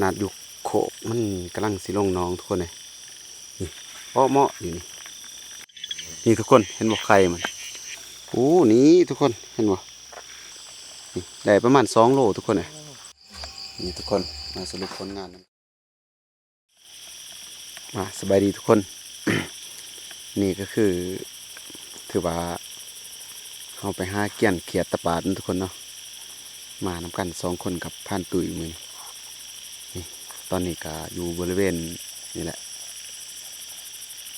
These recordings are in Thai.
นาดอยู่โขกมันกำลังสิลงน้องทุกคนเลยนี่เหมาะอยู่นี่นี่ทุกคนเห็นบ่ไข่มันโอ้นี่ทุกคนเห็นบ่นี่ได้ประมาณ2 โลทุกคนเลยนี่ทุกคนมาสรุปผลงานมาสบายดีทุกคน นี่ก็คือถือว่าเอาไปหาเกี้ยนเขียดตะปาดทุกคนเนาะมานำกัน2 คนกับพานตุยมือนี่ตอนนี้ก็อยู่บริเวณนี่แหละ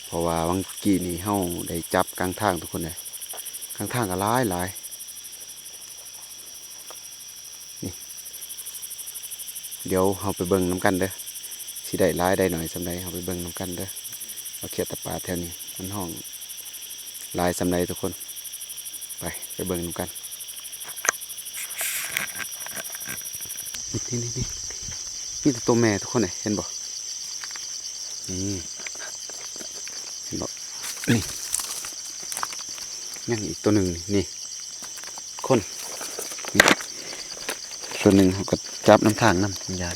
เพราะว่าวังกี้นี่เฮาได้จับกลางทางทุกคนเลยกลางทางก็หลายนี่เดี๋ยวเฮาไปเบิ่งน้ำกันเด้อสิได้หลายได้หน่อยสำใดเฮาไปเบิ่งน้ำกันเด้อเอาเขียดตะปาดแถวนี้มันห้องหลายสำใดทุกคนไปเบิ่งน้ำกันนี่นี่ตัวแม่ทุกคนเลยเห็นบ่นี่เห็นบ่นี่ยังอีกตัวหนึ่งนี่คนนี่ส่วนหนึ่งเขาก็จับน้ำทางน้ำยา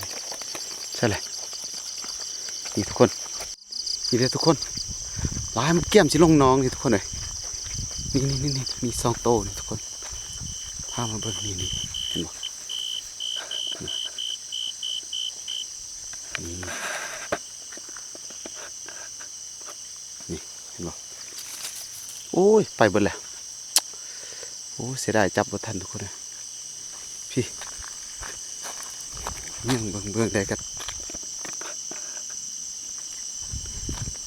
ใช่เลยนี่ทุกคนนี่เลยทุกคนลายมันเกี่ยมสิลงน้องนี่ทุกคนเลยนี่2 โตนี่ทุกคนพามาเบิ่งนี่เห็นบ่นี่เห็นบ่โอ้ยไปเบิดแล้วโอ้เสียดายจับบ่ทันทุกคนเลยพี่ยังเบิ่งได้กัน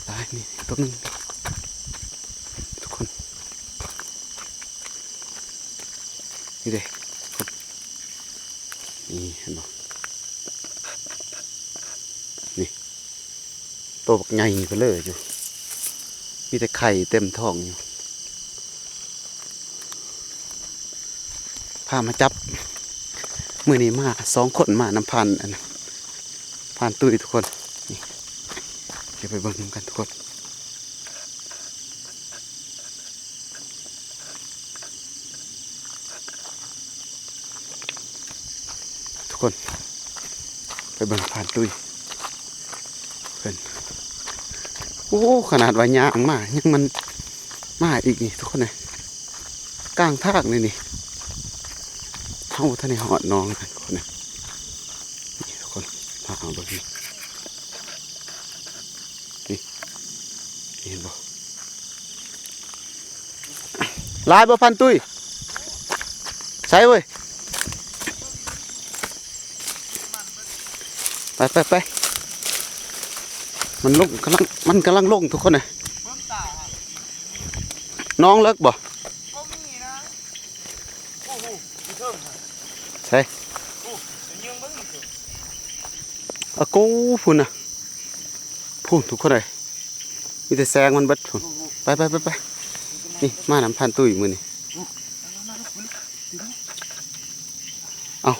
ตายนี่ตัวนึงทุกคนนี่เด้นี่เห็นบ่นี่ตัวบักใหญ่ไปเลยอยู่มีแต่ไข่เต็มท้องอยู่พามาจับมือนี้มา2 คนมาน้ำพันพานตุ้ยทุกคนนี่เดี๋ยวไปเบิ่งกันทุกคนไปเบิ่งพานตุ้ยเพิ่นโอ้ขนาดว่ายางมายังมันมาอีกนี่ทุกคนเลยกลางทางเลยนี่เข้าท่านในหอดน้องกันทุกคนนะนี่ทุกคนพาเอาเบิ่งนี่เห็นบ่ลายบ่พันตุ้ยใช่เว้ยไปมันลงมันกำลังลงทุกคนเลยน้องเลิกบ่ใช่อะกูพุ่นน่ะพุ่นทุกคนเลยมีแต่แซงมันเบิดพุ่นไปนี่มาน้ำพันตุ้ยมือนี่เอา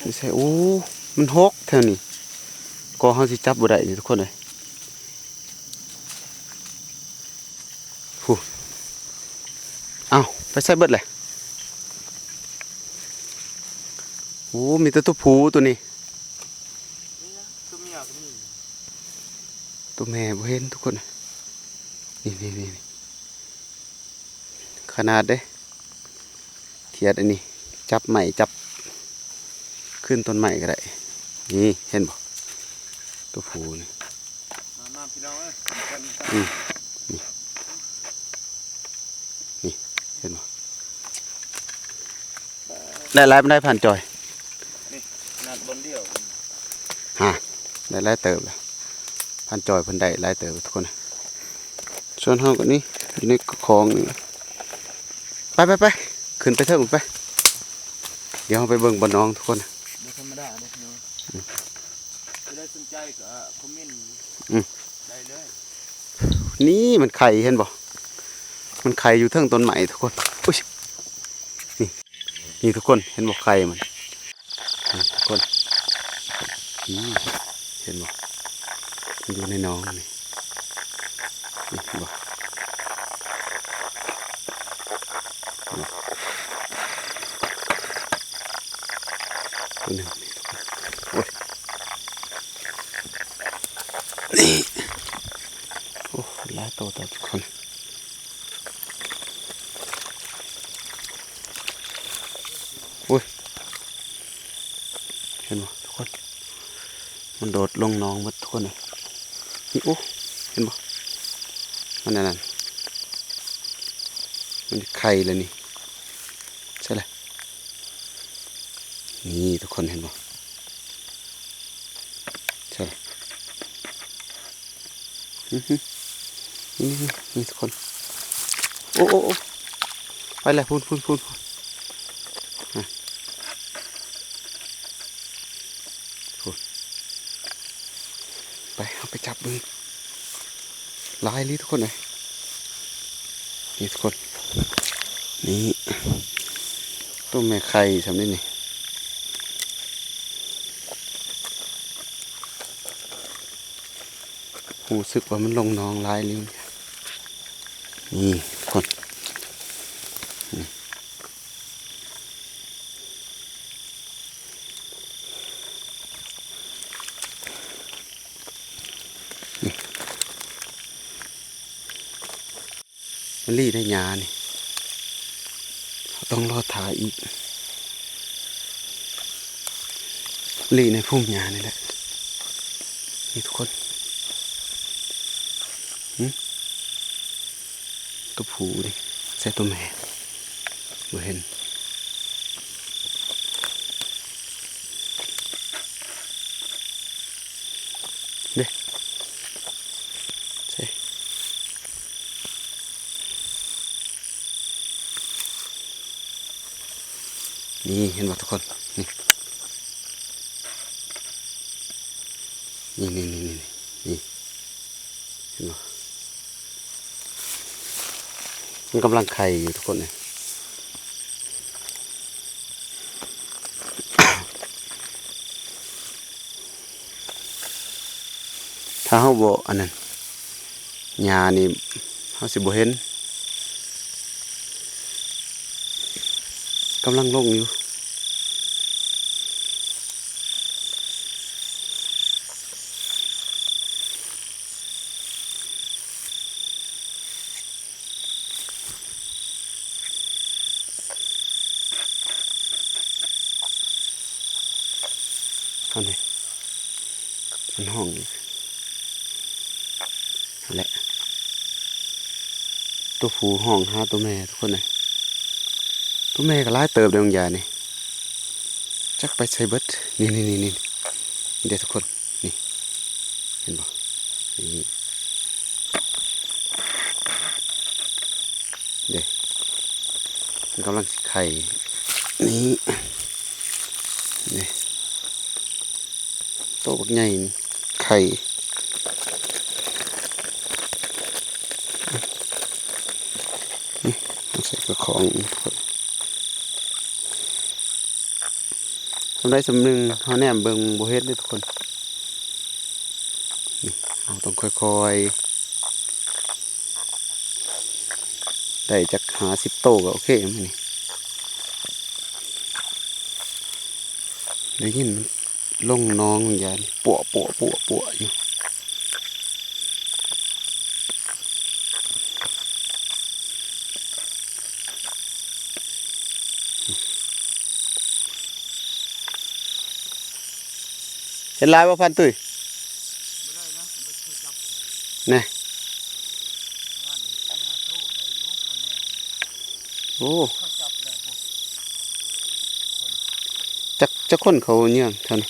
ไม่ใช่โอ้มันหกแถวนี้ก็เขาสิจับบ่ได้นี่ทุกคนเลยพุ่นเอาไปใส่เบิดเลยโอ้มีแต่ตัวผู้ตัวนี้ตัวแม่บ่เห็นทุกคนนี่ขนาดเด้เทียดอันนี้จับใหม่จับขึ้นต้นใหม่ก็ได้นี่เห็นบ่ตัวผู้นี่นี่เห็นบ่ได้หลายมันได้ผ่านจอยนัดบนเดียวฮะได้หลายเติบแล้วผ่านจอยเพิ่นได้หลายเติบทุกคนส่วนเฮาก็นี่อยู่ในคลองนี่ไปขึ้นไปเถอะไปเดี๋ยวเราไปเบิ่งบ่อน้องทุกคนธรรมดาเด้อจะได้สนใจก็คอมเมนต์ได้เลยนี่มันไข่เห็นบ่มันไข่อยู่เทิงต้นไม้ทุกคนอุ้ยนี่ทุกคนเห็นบ่ไข่มันทุกคนเห็นบ่มันอยู่ในน้องนี่บ่ตัวหนึ่งนี่ โอ้ยนี่โอ้หลายตัวทุกคนโอ้ยเห็นบ่ทุกคนมันโดดลงน้องหมดทุกคนเลยนี่โอ้เห็นบ่มันนั่นมันไข่เลยนี่ใช่เลยนี่ทุกคนเห็นบ่ใช่นี่ทุกคนโอ้ไปเลยพูนไปเอาไปจับมือลายลิทุกคนเลยนี่ทุกคนนี่ต้มแม่ไข่สำนี้นี่รู้สึกว่ามันลงน้องลายลินี่ทุกคนมันรีได้ยานี่ต้องรอถ่ายอีกรีในพุ่มยานี่แหละนี่ทุกคนตัวผูดิใส่ตัวแม่บ่เห็นเด้ใส่นี่เห็นบ่ทุกคนนี่นี่เห็นบ่มันกำลังไข่อยู่ทุกคนเนี่ยถ้าเขาบ่อันนั้นหญ้านี่เขาสิบ่เห็นกำลังลงอยู่อันนี้มันห้องนั่นแหละตัวผู้ห้องหาตัวแม่ทุกคนเลยตัวแม่ก็หลายเติบเดียวใหญ่นี่จักไปใส่เบิดนี่เดี๋ยวทุกคนนี่เห็นบ่นี่เดี๋ยวมันกำลังไข่นี่โตบักใหญ่ไข่นี่ใส่กระของทำได้สำนึงเขาแนมเบิ่งบ่เฮ็ดเลยทุกคนนี่เราต้องค่อยๆได้จัก50 โตก็โอเคมั้ยนี่ได้ยินลงน้องยานปัวอยู่เห็นลายบ่พันตุ้ยนี่โอ้จักคนเขาเนี่ยเท่านี้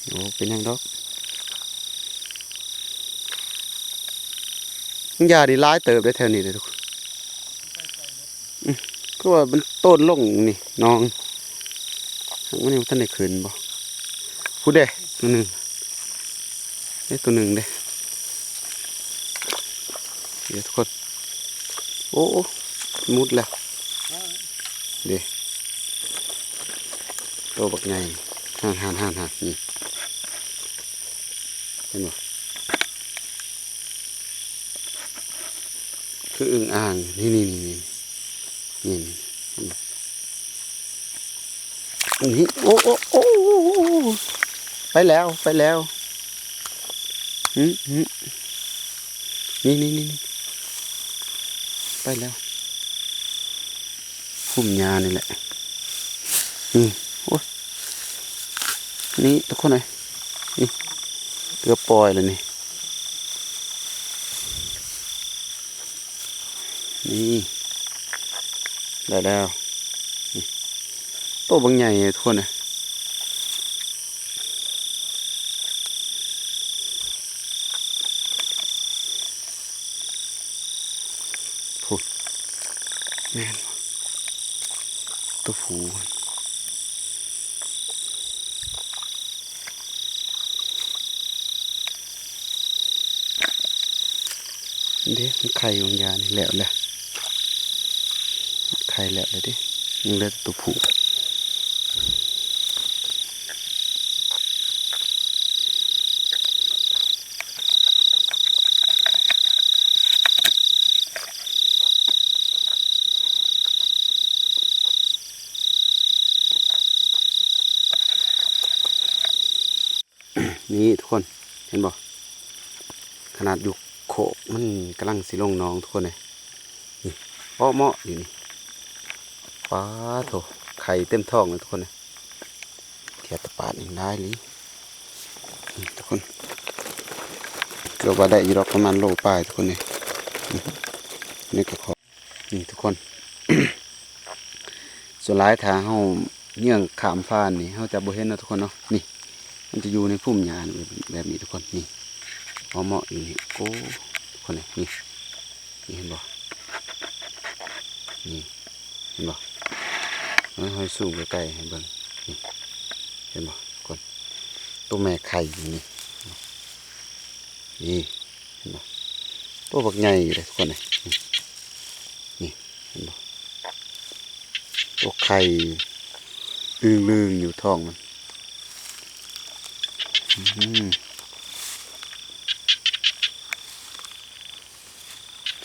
โอ้เป็นยังดอกยาดีร้ายเติบได้แถวนี้เลยทุกคนก็ว่ามันต้นลงนี่น้องมันยังท่านได้คืนบ่พูดเด้ตัวหนึ่งนี่ตัวหนึ่งเด้เดี๋ยวทุกคนโอ้มุดแล้วเดี๋ยวตัวบักไงห่านนี่เห็นบ่คืออึ่งอ่างนี่ นี่โอ้โอ้โอ้ไปแล้วไปแล้วอืมอืมนี่ไปแล้วพุ่มหญ้านี่แหละนี่โอ้นี่ทุกคนเลยนี่เกือบปล่อยแล้วนี่ได้แล้วนี่โตบางใหญ่ทุกคนเลยพูดแม่นตัวผูเด็กไข่บางยานี่แหละเลยไข่แหละเลยดิยังเหลือตัวผูนี่ทุกคนเห็นบ่ขนาดอยู่โขกมันกำลังสิลงน้องทุกคนเลยนี่เหมาะอยู่นี่ป้าโถไข่เต็มท้องเลยทุกคนเลยเทียบตะปาดอีกได้เลยนี่ทุกคนเกือบว่าได้ยีรอกประมาณโลปลายทุกคนเลยนี่ก็ขอนี่ทุกคน ส่วนหลายทางเฮาเนื่องขามฟ้านนี่เฮาจะบ่เห็นนะทุกคนเนาะนี่มันจะอยู่ในพุ่มหญ้าแบบนี้ทุกคนนี่เหมาะอยู่นี่โอ้ทุกคนนี่นี่เห็นบ่นี่เห็นบ่ให้สูงใกล้ๆให้เบิ่งนี่เห็นบ่ทุกคนตัวแม่ไข่อยู่นี่นี่เห็นบ่ตัวบักใหญ่อยู่เลยทุกคนนี่เห็นบ่ตัวไข่ลึงอยู่ท้องมัน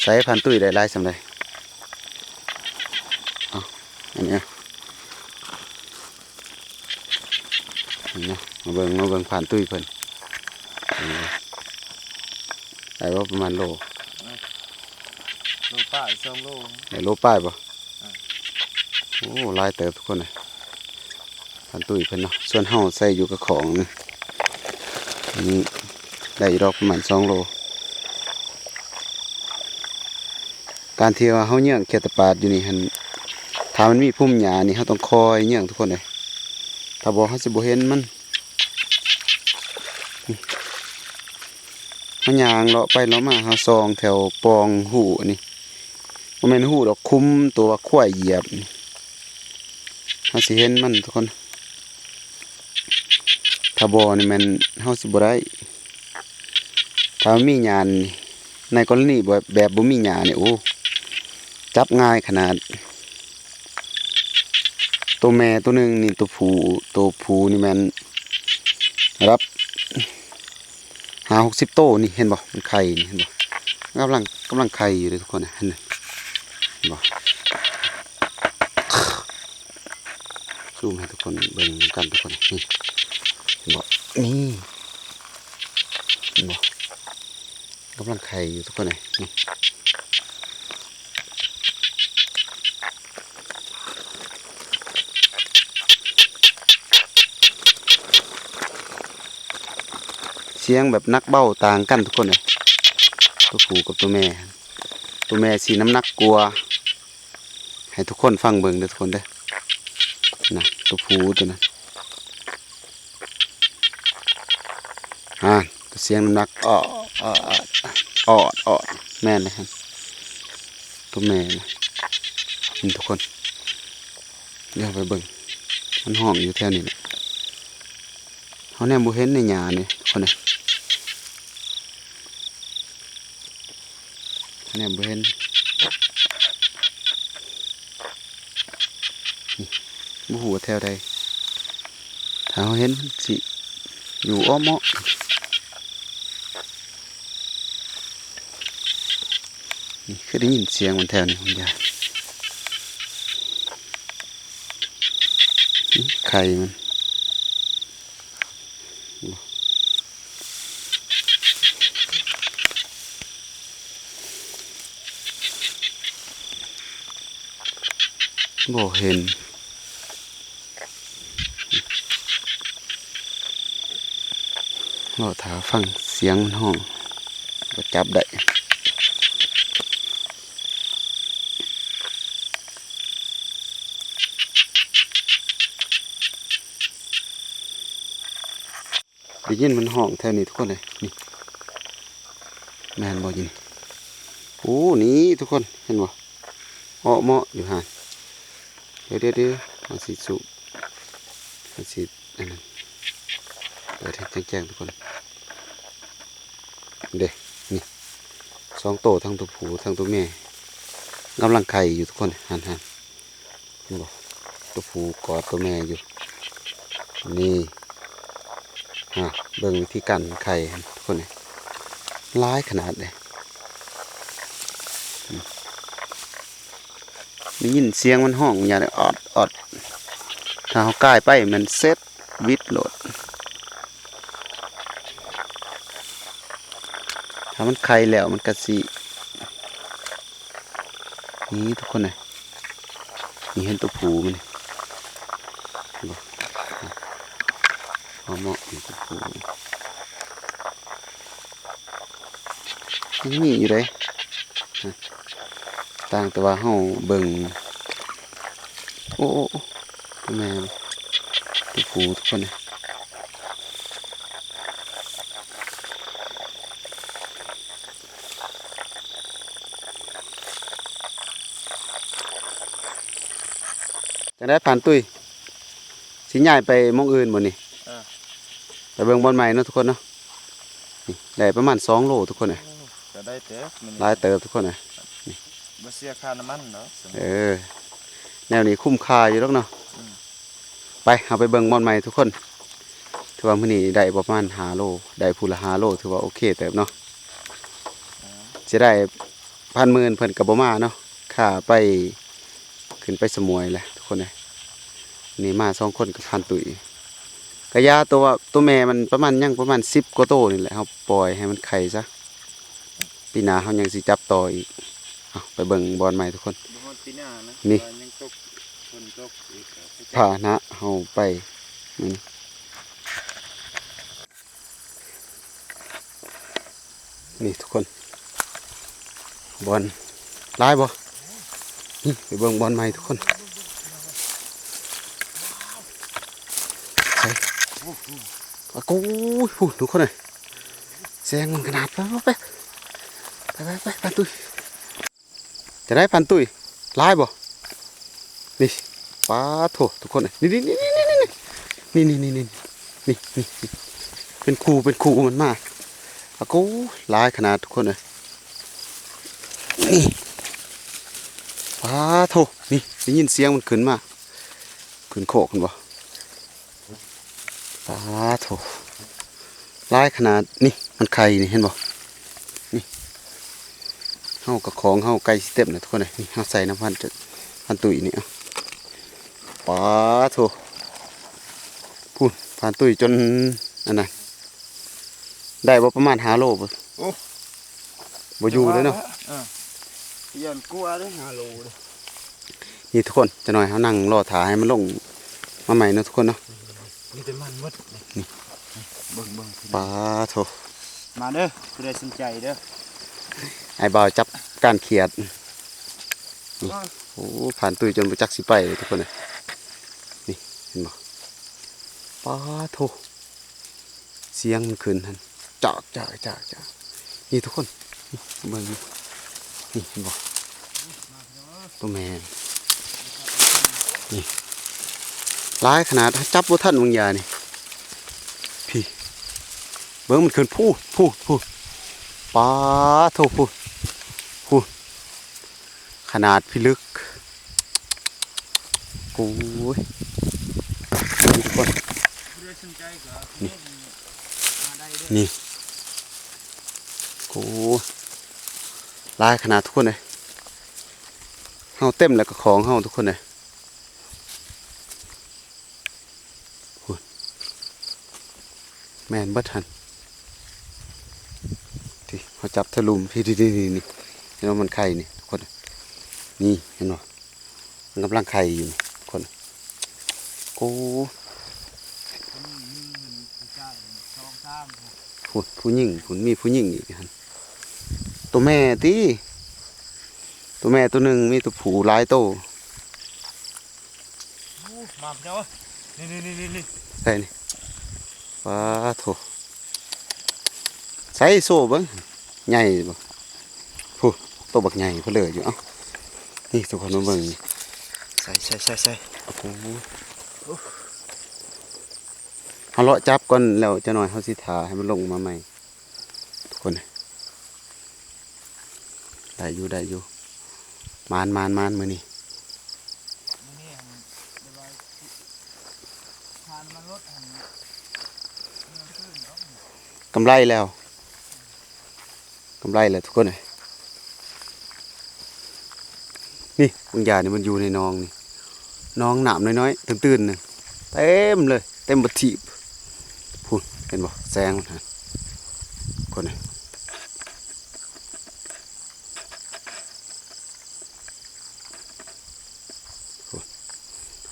ใส่พันตุ้ยได้หลายสำได้อันนี้เนาะมาเบิ่งผ่านตุ้ยเพิ่นได้ว่าประมาณโลป้าย2 โลได้โลป้ายป่ะโอ้ลายเติบทุกคนเลยผ่านตุ้ยเพิ่นเนาะส่วนเฮาใส่อยู่กับของนี่ได้ดอกประมาณ2 โลการที่ว่าเฮาเยื่องเขียดตะปาดอยู่นี่หันถ้ามันมีพุ่มหญ้านี่เฮาต้องคอยเยื่องทุกคนเลยถ้าบ่เฮาสิบ่เห็นมันเฮาย่างเลาะไปเลาะมาเฮาซองแถวปองหูนี่บ่แม่นหูดอกคุ้มตัวควายเหยียบนี่เฮาสิเห็นมันทุกคนถ้าบ่นี่แม่นเฮาสิบ่ได้ถ้ามีหญ้านี่ในกรณีแบบบ่มีหญ้านี่โอ้จับง่ายขนาดตัวแม่ตัวหนึ่งนี่ตัวผู้นี่แมันรับ50 โตนี่เห็นบ่มันไข่นี่เห็นบ่กำลังไข่อยู่เลยทุกคนเห็นบ่ซูมให้ทุกคนเบิ่งกันทุกคนนี่เห็นบ่นี่เห็นบ่กำลังไข่อยู่ทุกคนนี่เสียงแบบนักเบ้าต่างกันทุกคนเลยตัวผู้กับตัวแม่สีน้ำหนักกลัวให้ทุกคนฟังเบิ่งเด้อทุกคนเด้อนะตัวผู้ตัวนั้นตัวเสียงน้ำหนักออดแม่นเลยครับตัวแม่นะนี่ทุกคนเดี๋ยวไปเบิ่งมันห้องอยู่แถวนี้แหละเขาแนมบุเห็นในหญ้านี่คนนี้เนี่ยบุเห็นบุหัวแถวใดถ้าเขาเห็นสิอยู่อ้อมเมาะนี่คือได้ยินเสียงมันแถวนี้คุณยาย ไข่มันบ่เห็นเราถาฟังเสียงมันห้องก็จับได้ได้ยินมันห้องแถวนี้ทุกคนเลยนี่แม่นบ่ยินโอ้นี่ทุกคนเห็นบ่เหมาะอยู่ห่านเดี๋ยวมันสิสุมันสิอันนั้นเปิดให้แจ้งทุกคนเด้นี่2 โตทั้งตัวผู้ทั้งตัวแม่กำลังไข่อยู่ทุกคนหันนี่บ่ตัวผู้กอดตัวแม่อยู่นี่เบิ่งวิธีการไข่ทุกคนนี่ร้ายขนาดเลยได้ยินเสียงมันห้องอย่างนี้อดถ้าเขาใกล้ไปมันเซ็ตวิดโหลดถ้ามันไข่แล้วมันกระสีนี่ทุกคนเลยนี่เห็นตัวผูมันพอเหมาะตัวผูนี่อยู่เลยต่างแต่ว่าเฮาเบิ่งโอ้ตัวแม่ตัวผูทุกคนเลยจะได้ผ่านตุ้ยสิย้ายไปหม้องอื่นบ่นี่ไปเบิ่งบอลใหม่เนาะทุกคนเนาะนี่ได้ประมาณ2 โลทุกคนเลยจะได้เตะหลายเติบทุกคนเลยบ่เสียค่าน้ำมันเนาะแนวนี้คุ้มค่าอยู่แล้วเนาะไปเอาไปเบิ่งบอลใหม่ทุกคนถือว่ามื้อนี้ได้ประมาณ5 โลได้ผู้ละ5 โลถือว่าโอเคเติบเนาะจะได้1,000 หมื่นเพิ่นก็บ่มาเนาะค่าไปขึ้นไปสมวยแหละทุกคนเลยนี่มา2 คนกับพันตุ๋ยกระยาตัวแม่มันประมาณยังประมาณ10 กว่าโตนี่แหละเฮาปล่อยให้มันไข่ซะปีหน้าเฮายังสิจับต่ออีกไปเบิ่งบอลใหม่ทุกคนนี่พานะเฮาไปนี่ทุกคนบอลลายบ่นี่ไปเบิ่งบอลใหม่ทุกคนใส่กูทุกคนเลยแซงมันขนาดไปพันตุ้ยจะได้พันตุ้ยลายบ่นี่ปลาโถทุกคนเลยนี่เป็นคู่มันมากกูลายขนาดทุกคนเลยนี่ปลาโถนี่ได้ยินเสียงมันขึ้นมาขึ้นโคกันบ่ปลาโถลายขนาดนี่มันไข่นี่เห็นบ่นี่เฮากับของเฮาไก่สเต็ปนะทุกคนเลยนี่เฮาใส่น้ำพันตุ๋ยนี่ปลาโถพูดพันตุ๋ยจนอันนั้นได้บ่ประมาณ5 โลบ่บ่อยู่เลยเนาะยันกลัวได้5 โลเลยนี่ทุกคนจะหน่อยเฮานั่งรอถ่าให้มันลงมาใหม่เนาะทุกคนเนาะนี่เป็นมันมดนี่เบิ่งปลาโถมาเด้อผู้ใดสนใจเด้อไอ้บ่าวจับการเขียดโอ้ผ่านตุ้ยจนบ่จักสิไปทุกคนเลยนี่เห็นบ่ปลาโถเสียงมันขึ้นหั่นจ้านี่ทุกคนเบิ่งนี่เห็นบ่ตัวแม่นี่ร้ายขนาดจับบ่ทันบางอย่างนี่พี่เบิ่งมันขึ้นพูปลาโถพูขนาดพิลึกกูทุกคนนี่กูลายขนาดทุกคนเลยเฮาเต็มแล้วก็ของเฮาทุกคนเลย แม่นเบิดหันที่เขาจับทะลุมพี่นี่นี่เห็นว่ามันไข่นี่ทุกคนนี่เห็นบ่มันกำลังไข่อยู่นี่ทุกคนโอ้ผู้หญิงคุณมีผู้หญิงอีกหันตัวแม่ติตัวแม่ตัวหนึ่งมีตัวผู้หลายโต มาเจ้านี่ ใส่นี่ว้าโถใส่โซ่เบิ่งใหญ่บ่ผู้ตัวบักใหญ่เพนเลยอยู่เอ้านี่ทุกคนมาเบิ่งนี่ ใส่ โอ้โหเฮาเลาะจับก่อนแล้วจะหน่อยเฮาสิทาให้มันลงมาใหม่ทุกคนได้อยู่มานมื้อนี้กำไรแล้วทุกคนนี่บางอย่างนี่มันอยู่ในหนองนี่หนองน้ำน้อยๆตื้นๆนึงเต็มเลยเต็มบัดทีบพูนเห็นบ่แซงมันหั่นคนนี้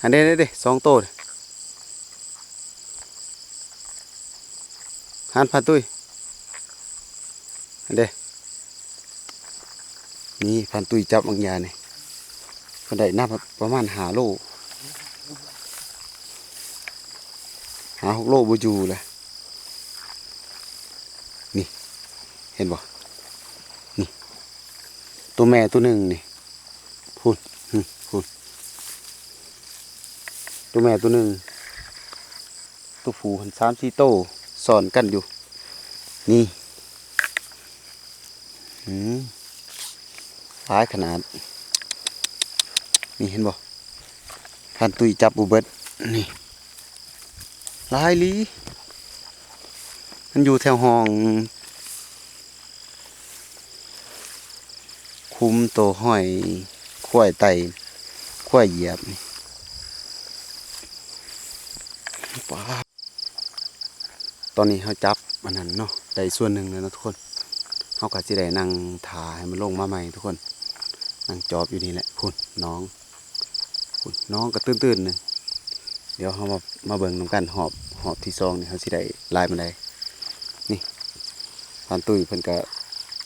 อันนี้สองโตวหันพาตุ้ยอันเด้นี่พันตุ้ยจับบางอย่างนี่ก็ได้นับประมาณ5 โล6 โลบ่อยู่เลยนี่เห็นบ่นี่ตัวแม่ตัวหนึ่งนี่พูนตัวแม่ตัวหนึ่งตัวผู้หัน3-4 โตสอนกันอยู่นี่หลายขนาดนี่เห็นบ่พันตุยจับบุเบิดนี่หลายลีมันอยู่แถวห้องคุมตัวห้อยข้วยไตข้วยเหยียบนี่ป้าตอนนี้เขาจับมันนั้นเนาะได้ส่วนหนึ่งเลยนะทุกคนเขาก็จะได้นั่งถ่าให้มันลงมาใหม่ทุกคนนั่งจอบอยู่นี่แหละพุ่นน้องก็ตื้นๆหนึ่งเดี๋ยวเขามาเบิ่งน้ำกันหอบที่ซองนี่เขาสิได้ลายมันได้นี่พันตุ้ยเพิ่นก็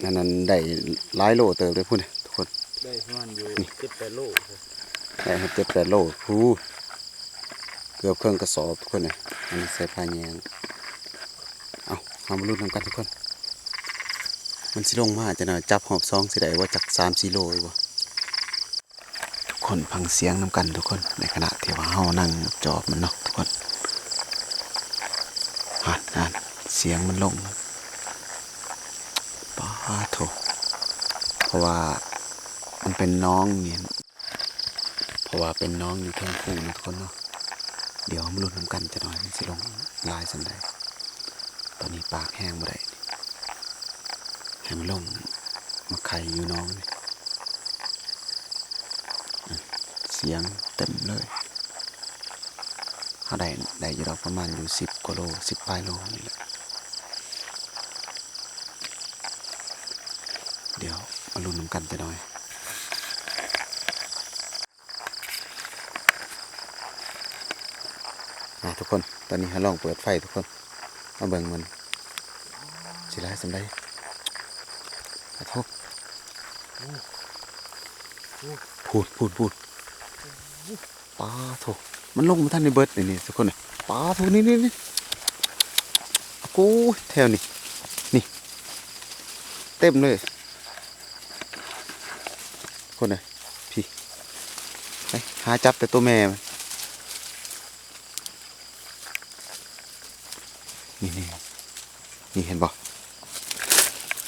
นั่นได้หลายโลเติมเลยพุ่นทุกคน ได้ประมาณอยู่7-8 โล ได้7-8 โลผู้เกือบเครื่องกระสอบทุกคนเลยอันนี้ใส่ผ้าแยงเอามาลุ้นน้ำกันทุกคนมันสิลงมาจะหน่อยจับหอบซองสิได้ว่าจาก3-4 โลอีกบ่ทุกคนฟังเสียงน้ำกันทุกคนในขณะที่ว่าเฮานั่งจอบมันเนาะทุกคนนั่นเสียงมันลงป้าโถเพราะว่ามันเป็นน้องเนี่ยเพราะว่าเป็นน้องอยู่ทั้งคู่นะทุกคนเนาะเดี๋ยวมาลุ้นน้ำกันจะหน่อยมันสิลงลายสันใดตอนนี้ปากแห้งบ่ได้ให้มันลงมาไข่อยู่น้องนี่เสียงเต็มเลยเขาได้อยู่เราประมาณอยู่10 กว่าโล10 ปลายโลนี่แหละเดี๋ยวมาลุ้นน้ำกันจะหน่อยทุกคนตอนนี้เราลองเปิดไฟทุกคนมาเบิ่งมันสิได้สำได้ขอโทษพูดปลาโถมันลงมาท่านในเบิดนี่ทุกคนเลยปลาโถนี่กูแถวนี่เต็มเลยคนเลยพี่ไปหาจับแต่ตัวแม่มันนี่เห็นบ่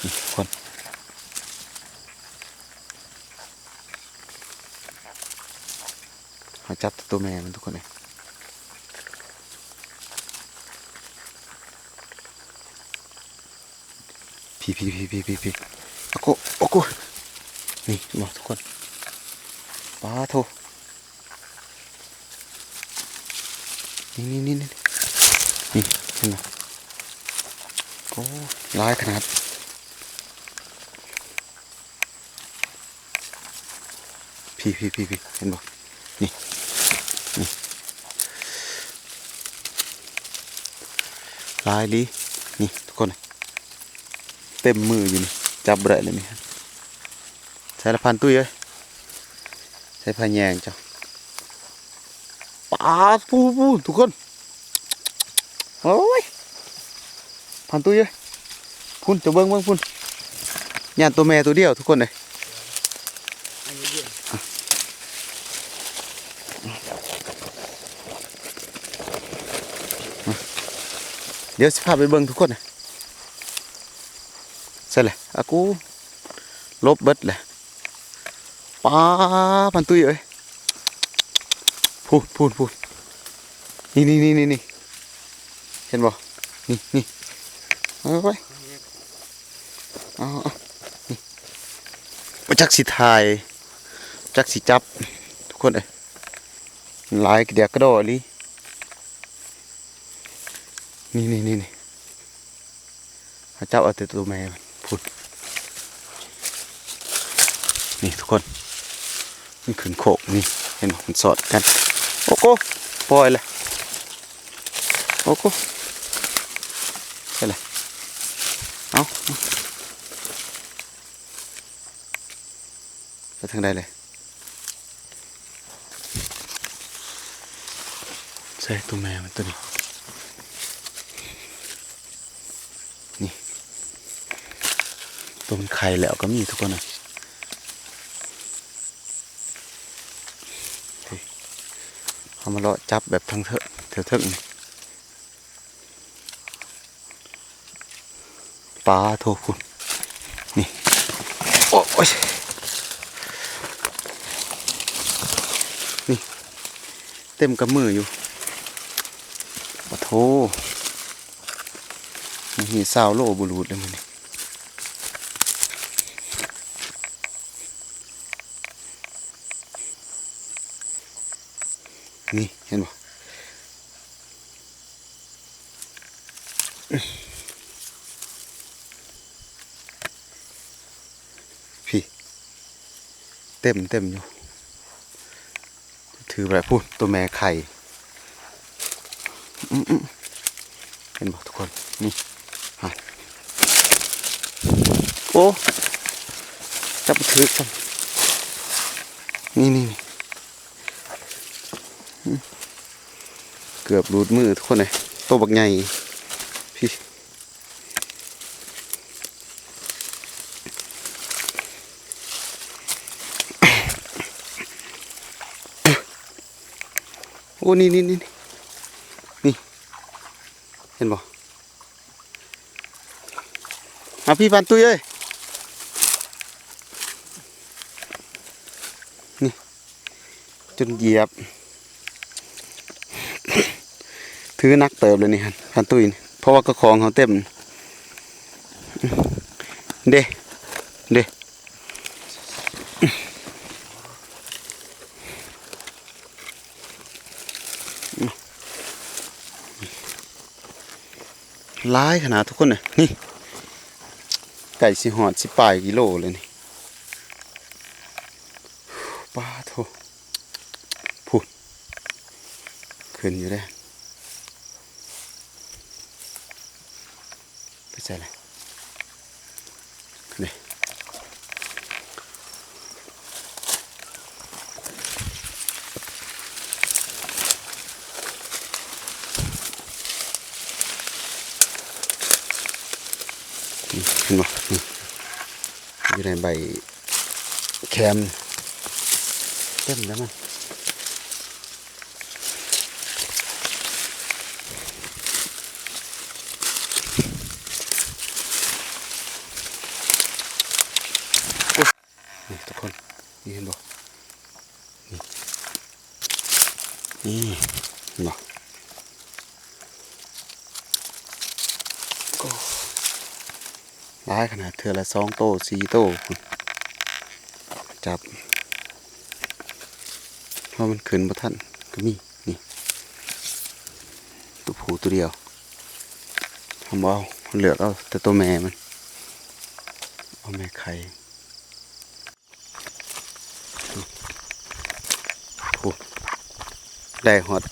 นี่คนเขาจับตัวแม่มันทุกคนเลยพี่โอ้โหนี่บ่ทุกคนปลาโถนี่เห็นบ่ โอ้ร้ายขนาดพี่เห็นบ่นี่ร้ายดีนี่ทุกคนเต็มมืออยู่นี่จับบ่ได้เลยนี่ใช้ละพันตุ้ยเอ้ยใช้พาแยงจ้ะปลาปูทุกคนโอ้ยพันตุ้ยเอ้ยพุ่นจะเบิ่งพุ่นย่านตัวแม่ตัวเดียวทุกคนเลยเดี๋ยวสิพาไปเบิ่งทุกคนนะใช่เลยอากูลบเบิดเลยปลาพันตุ้ยเอ้ยพูนนี่เห็นบ่นี่เอาไปเอานี่จักสิถ่ายจักสิจับทุกคนเอ้ยหลายเดียกกระโดดลินี่เจ้าเอาแต่ตัวแม่มันพูดนี่ทุกคนมันขึ้นโขกนี่เห็นไหมมันสอดกันโอ้โหปล่อยเลยโอ้โหใช่เลยเอาไปทางใดเลยใช่ตัวแม่มันตัวนี้นี่ตัวมันไข่แล้วก็มีทุกคนนะเอามาเลาะจับแบบทางเถอะเถอะนี่ปลาโทคุณนี่โอ้ยนี่เต็มกับมืออยู่ปลาโทนี่สาวโลบุรุษเลยมันนี่เห็นบ่พี่เต็มอยู่ถือแบบพูดตัวแม่ไข่เห็นบ่ทุกคนนี่ฮะโอ้จับถือกันนี่เกือบรูดมือทุกคนเลยตัวบักใหญ่พี่โอ้นี่เห็นบ่มาพี่พันตุ้ยเอ้ยนี่จนเหยียบถือนักเติบเลยนี่พันตุ้ยเพราะว่ากระของเขาเต็มเด้ร้ายขนาดทุกคนเลยนี่ไก่สิหอดสิปลายกิโลเลยนี่ปลาโถพูดขึ้นอยู่ได้ไปใส่เลยนี่เห็นบ่อยู่ในใบแคมเต็มแล้วมันนี่ทุกคนนี่เห็นบ่นี่เห็นบ่ร้ายขนาดเทือละ2 โต 4 โตจับเพราะมันขึ้นบ่ทันก็มีนี่ตัวผู้ตัวเดียวทำเอา เลือกเอาแต่ตัวแม่มันเอาแม่ไข่โอ้ได้หอด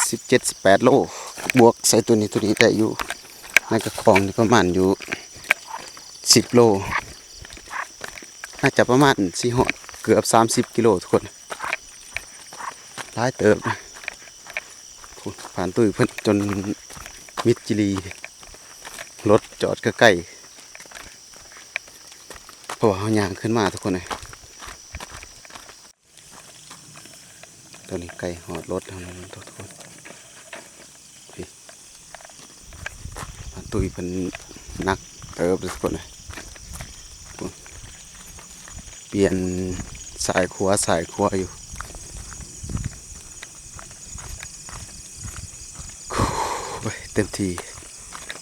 17-18 โลบวกใส่ตัวนี้ได้อยู่ในกระคองนี่ประมาณอยู่10 โลน่าจะประมาณ4หอดเกือบ30 กิโลทุกคนหลายเติบนะพูดผ่านตุ้ยเพิ่นจนมิดจิรีรถจอดใกล้ๆเพราะว่าเขาย่างขึ้นมาทุกคนเลยตอนนี้ไก่หอดรถแล้วนะทุกคนพี่ผ่านตุ้ยเพิ่นนักเติบเลยทุกคนเลยเปลี่ยนสายขวาอยู่โอ้ยเต็มที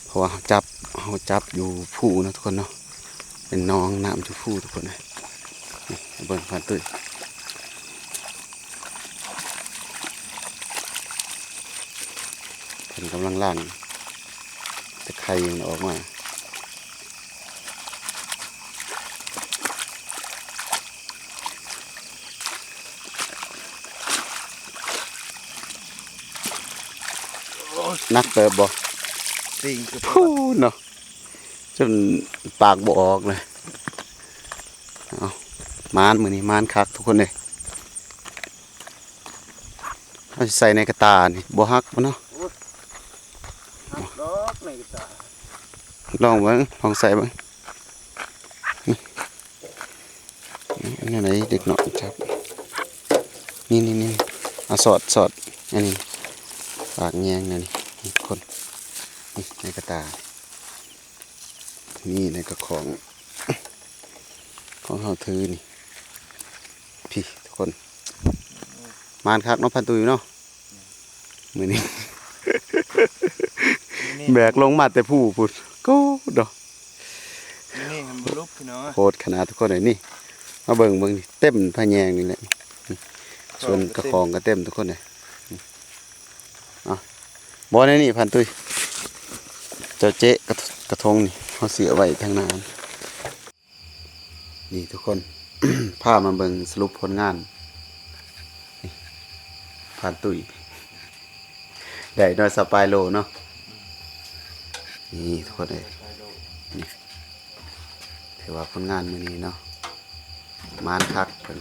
เพราะว่าเขาจับอยู่ผู้นะทุกคนเนาะเป็นน้องน้ำจุผู้ทุกคนเลยนี่เบิ่งผ่านตุ้ยเพิ่นกำลังล่างตะไคร้มันออกมานักเติบบ่ ติงกับ พูดเนาะจนปากบ่ออกเลยเอามานมือนี้มานคักทุกคนเลยเอาสิใส่ในกระตานี่บ่ฮักบ่เนาะ ดอกในกระตา ลองเบิ่งลองใส่เบิ่งนี่อันไหนเด็กเนาะครับนี่เอาสอดอันนี้ปากแยงนี่คนนี่ในกระตานี่ในกระของของเฮาถือนี่พี่ทุกคนมานคักเนาะพันตุยเนาะมื้อนี้ แบกลงมาแต่ผู้พุดก็ดอก นี่มันบลุกพี่น้อง โคตรขนาดทุกคนเลยนี่มาเบิ่งนี่เต็มพะแยงนี่แหละนี่ส่วนกระของก็เต็มทุกคนเลยอ่ะบ่ในนี่พันตุยเจ้าเจ๊กระทงนี่เขาเสียไว้ทางน้ำนี่ทุกคน พามาเบิ่งสรุปผลงานนี่พันตุยได้น้อยสปายโลเนาะนี่ทุกคนเลยนี่ถือว่าผลงานมื้อนี้เนาะมานคักเพิ่น